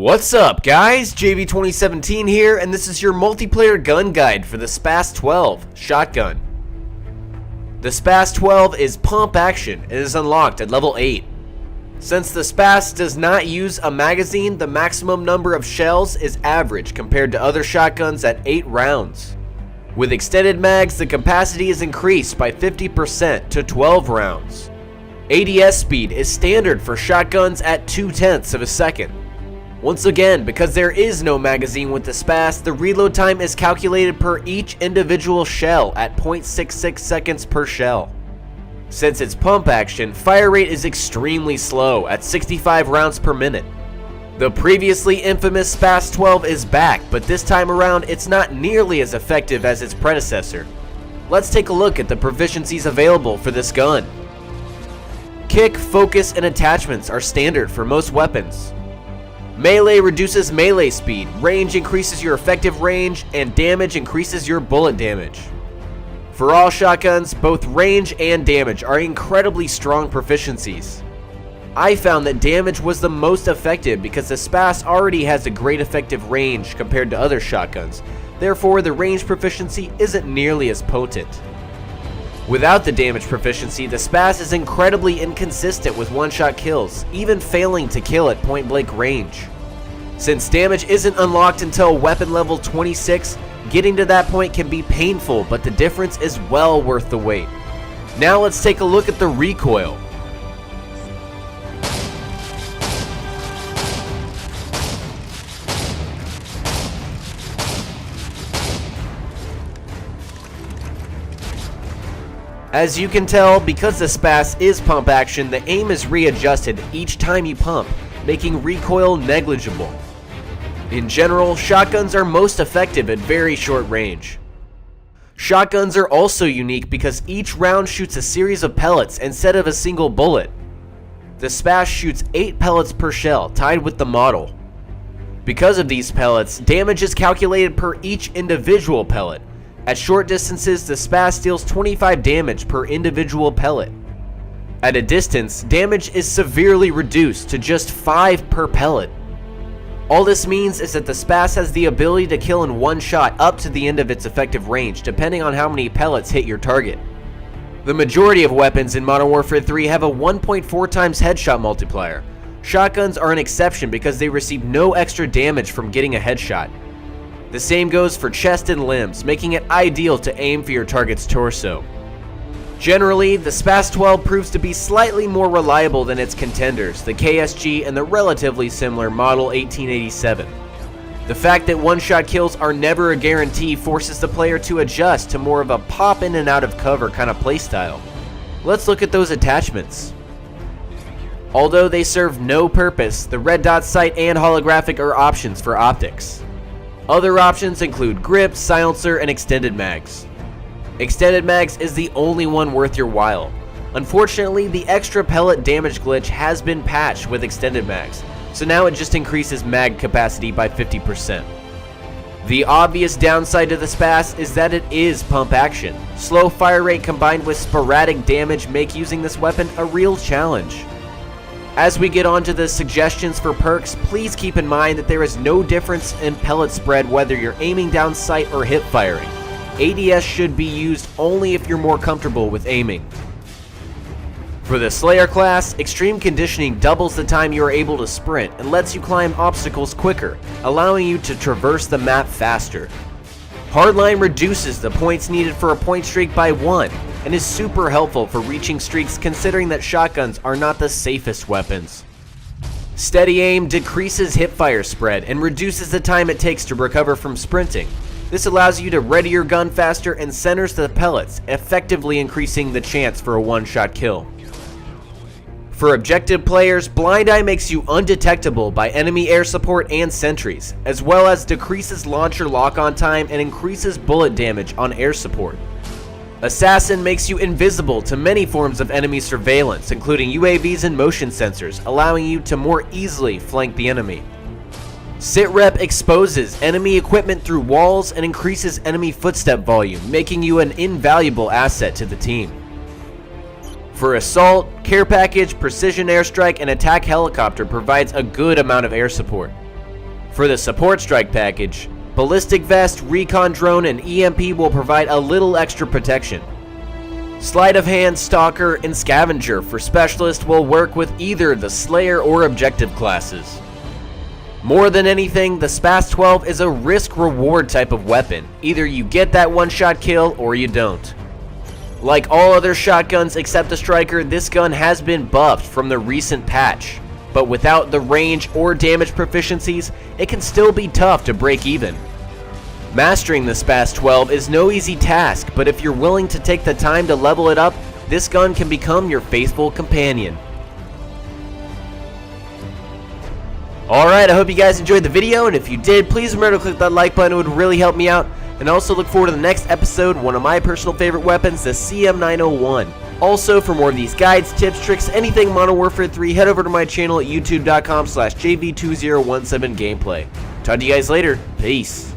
What's up guys, JV2017 here, and this is your multiplayer gun guide for the SPAS-12 shotgun. The SPAS-12 is pump action and is unlocked at level 8. Since the SPAS does not use a magazine, the maximum number of shells is average compared to other shotguns at 8 rounds. With extended mags, the capacity is increased by 50% to 12 rounds. ADS speed is standard for shotguns at 0.2 of a second. Once again, because there is no magazine with the SPAS, the reload time is calculated per each individual shell at 0.66 seconds per shell. Since it's pump action, fire rate is extremely slow at 65 rounds per minute. The previously infamous SPAS-12 is back, but this time around it's not nearly as effective as its predecessor. Let's take a look at the proficiencies available for this gun. Kick, focus, and attachments are standard for most weapons. Melee reduces melee speed, range increases your effective range, and damage increases your bullet damage. For all shotguns, both range and damage are incredibly strong proficiencies. I found that damage was the most effective because the SPAS already has a great effective range compared to other shotguns, therefore the range proficiency isn't nearly as potent. Without the damage proficiency, the SPAS is incredibly inconsistent with one-shot kills, even failing to kill at point-blank range. Since damage isn't unlocked until weapon level 26, getting to that point can be painful, but the difference is well worth the wait. Now let's take a look at the recoil. As you can tell, because the SPAS is pump action, the aim is readjusted each time you pump, making recoil negligible. In general, shotguns are most effective at very short range. Shotguns are also unique because each round shoots a series of pellets instead of a single bullet. The SPAS shoots 8 pellets per shell, tied with the model. Because of these pellets, damage is calculated per each individual pellet. At short distances, the SPAS deals 25 damage per individual pellet. At a distance, damage is severely reduced to just 5 per pellet. All this means is that the SPAS has the ability to kill in one shot up to the end of its effective range, depending on how many pellets hit your target. The majority of weapons in Modern Warfare 3 have a 1.4 times headshot multiplier. Shotguns are an exception because they receive no extra damage from getting a headshot. The same goes for chest and limbs, making it ideal to aim for your target's torso. Generally, the SPAS-12 proves to be slightly more reliable than its contenders, the KSG and the relatively similar Model 1887. The fact that one-shot kills are never a guarantee forces the player to adjust to more of a pop in and out of cover kind of playstyle. Let's look at those attachments. Although they serve no purpose, the red dot sight and holographic are options for optics. Other options include grip, silencer, and extended mags. Extended mags is the only one worth your while. Unfortunately, the extra pellet damage glitch has been patched with extended mags, so now it just increases mag capacity by 50%. The obvious downside to the SPAS is that it is pump action. Slow fire rate combined with sporadic damage make using this weapon a real challenge. As we get on to the suggestions for perks, please keep in mind that there is no difference in pellet spread whether you're aiming down sight or hip firing. ADS should be used only if you're more comfortable with aiming. For the Slayer class, extreme conditioning doubles the time you are able to sprint and lets you climb obstacles quicker, allowing you to traverse the map faster. Hardline reduces the points needed for a point streak by 1 and is super helpful for reaching streaks considering that shotguns are not the safest weapons. Steady aim decreases hipfire spread and reduces the time it takes to recover from sprinting. This allows you to ready your gun faster and centers the pellets, effectively increasing the chance for a one-shot kill. For objective players, Blind Eye makes you undetectable by enemy air support and sentries, as well as decreases launcher lock-on time and increases bullet damage on air support. Assassin makes you invisible to many forms of enemy surveillance, including UAVs and motion sensors, allowing you to more easily flank the enemy. Sitrep exposes enemy equipment through walls and increases enemy footstep volume, making you an invaluable asset to the team. For assault, care package, precision airstrike, and attack helicopter provides a good amount of air support. For the support strike package, ballistic vest, recon drone, and EMP will provide a little extra protection. Sleight of hand, stalker, and scavenger for specialist will work with either the slayer or objective classes. More than anything, the SPAS-12 is a risk-reward type of weapon. Either you get that one-shot kill or you don't. Like all other shotguns except the striker, this gun has been buffed from the recent patch. But without the range or damage proficiencies, it can still be tough to break even. Mastering the SPAS-12 is no easy task, but if you're willing to take the time to level it up, this gun can become your faithful companion. Alright, I hope you guys enjoyed the video, and if you did, please remember to click that like button. It would really help me out. And also look forward to the next episode, one of my personal favorite weapons, the CM901. Also, for more of these guides, tips, tricks, anything Modern Warfare 3, head over to my channel at youtube.com/JV2017gameplay. Talk to you guys later. Peace.